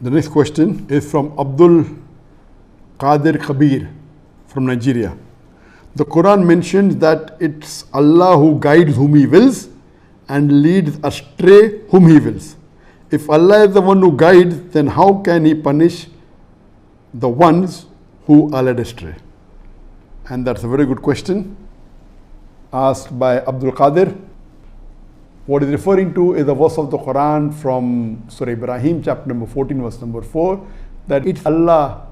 The next question is from Abdul Qadir Kabir from Nigeria. The Quran mentions that it's Allah who guides whom He wills and leads astray whom He wills. If Allah is the one who guides, then how can He punish the ones who are led astray? And that's a very good question asked by Abdul Qadir. What is referring to is a verse of the Quran from Surah Ibrahim, chapter number 14, verse number 4, that it's Allah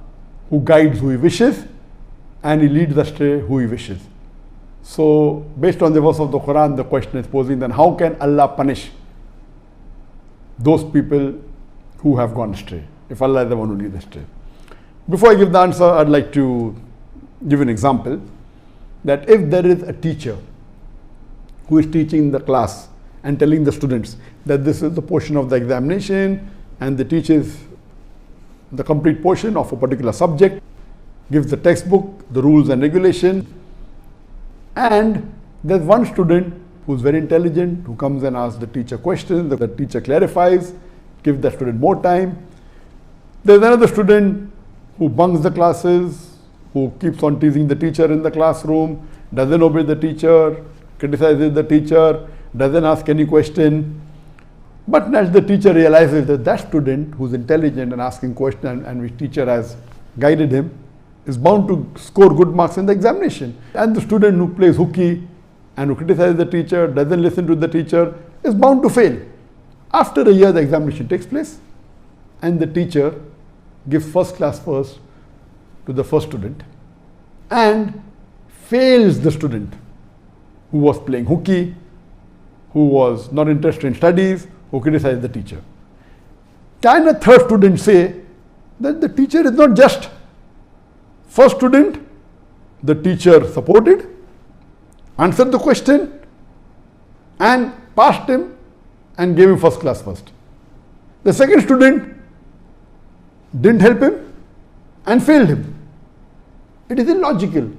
who guides who He wishes and He leads astray who He wishes. So, based on the verse of the Quran, the question is posing, then how can Allah punish those people who have gone astray, if Allah is the one who leads astray? Before I give the answer, I'd like to give an example that if there is a teacher who is teaching the class and telling the students that this is the portion of the examination and the teaches the complete portion of a particular subject, gives the textbook, the rules and regulation, and there's one student who's very intelligent, who comes and asks the teacher questions, the teacher clarifies, gives the student more time. There's another student who bunks the classes, who keeps on teasing the teacher in the classroom, doesn't obey the teacher, criticizes the teacher, doesn't ask any question. But as the teacher realizes that that student who's intelligent and asking questions and which teacher has guided him is bound to score good marks in the examination. And the student who plays hooky and who criticizes the teacher, doesn't listen to the teacher, is bound to fail. After a year, the examination takes place and the teacher gives first class first to the first student and fails the student who was playing hooky, who was not interested in studies, who criticized the teacher. Can a third student say that the teacher is not just? First student, the teacher supported, answered the question and passed him and gave him first class first. The second student didn't help him and failed him. It is illogical.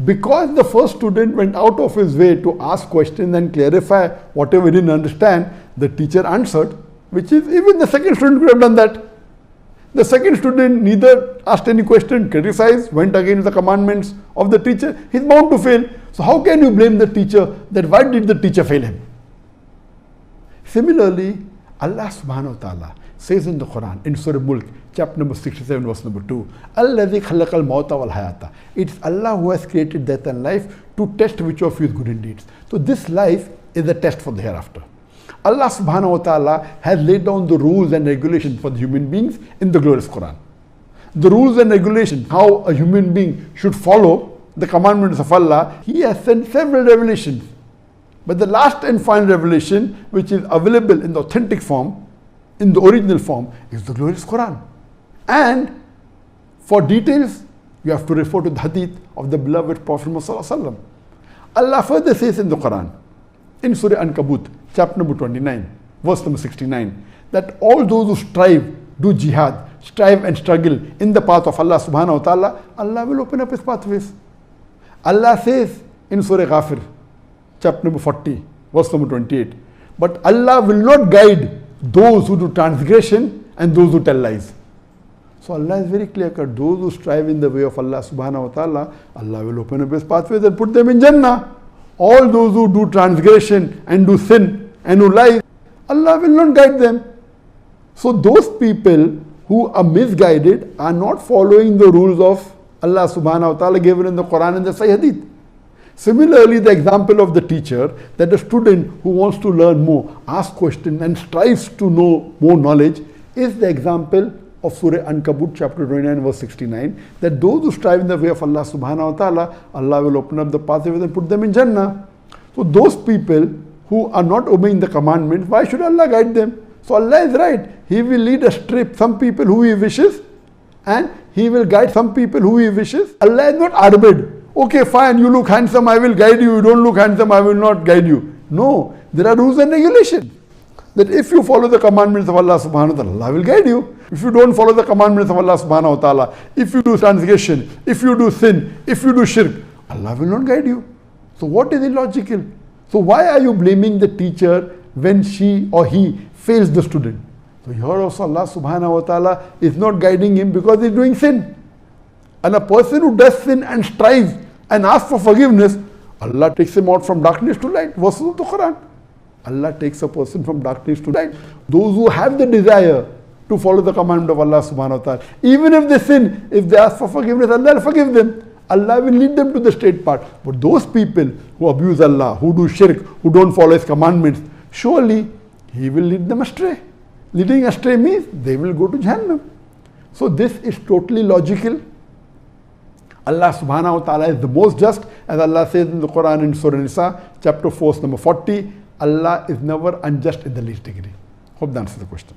Because the first student went out of his way to ask questions and clarify whatever he didn't understand, the teacher answered, which is even the second student could have done that. The second student neither asked any question, criticized, went against the commandments of the teacher. He's bound to fail. So how can you blame the teacher that why did the teacher fail him? Similarly, Allah subhanahu wa ta'ala says in the Quran, in Surah Mulk, chapter number 67, verse number 2, Alladhi khalaqal mawta wal hayata. It's Allah who has created death and life to test which of you is good in deeds. So this life is a test for the hereafter. Allah subhanahu wa ta'ala has laid down the rules and regulations for the human beings in the glorious Quran. The rules and regulations, how a human being should follow the commandments of Allah, He has sent several revelations. But the last and final revelation, which is available in the authentic form, in the original form, is the glorious Quran. And for details, you have to refer to the hadith of the beloved Prophet Muhammad. Allah further says in the Quran, in Surah Ankabut, chapter number 29, verse number 69, that all those who strive, do jihad, strive and struggle in the path of Allah subhanahu wa ta'ala, Allah will open up His pathways. Allah says in Surah Ghafir, chapter number 40, verse number 28, but Allah will not guide those who do transgression and those who tell lies. So Allah is very clear cut. Those who strive in the way of Allah subhanahu wa ta'ala, Allah will open up His pathways and put them in Jannah. All those who do transgression and do sin and who lie, Allah will not guide them. So those people who are misguided are not following the rules of Allah subhanahu wa ta'ala given in the Quran and the Sahih Hadith. Similarly, the example of the teacher, that a student who wants to learn more, asks questions and strives to know more knowledge, is the example of Surah Ankabut chapter 29 verse 69, that those who strive in the way of Allah subhanahu wa ta'ala, Allah will open up the pathways and put them in Jannah. So those people who are not obeying the commandments, why should Allah guide them? So Allah is right. He will lead astray some people who He wishes and He will guide some people who He wishes. Allah is not arbed. Okay, fine, you look handsome, I will guide you. You don't look handsome, I will not guide you. No, there are rules and regulations. That if you follow the commandments of Allah subhanahu wa ta'ala, Allah will guide you. If you don't follow the commandments of Allah subhanahu wa ta'ala, if you do transgression, if you do sin, if you do shirk, Allah will not guide you. So what is illogical? So why are you blaming the teacher when she or he fails the student? So here also Allah subhanahu wa ta'ala is not guiding him because he's doing sin. And a person who does sin and strives and asks for forgiveness, Allah takes him out from darkness to light. Verses of the Quran. Allah takes a person from darkness to light. Those who have the desire to follow the commandment of Allah subhanahu wa ta'ala, even if they sin, if they ask for forgiveness, Allah will forgive them. Allah will lead them to the straight path. But those people who abuse Allah, who do shirk, who don't follow His commandments, surely He will lead them astray. Leading astray means they will go to Jahannam. So this is totally logical. Allah subhanahu wa ta'ala is the most just, as Allah says in the Quran in Surah Nisa, chapter 4, number 40, Allah is never unjust in the least degree. Hope that answers the question.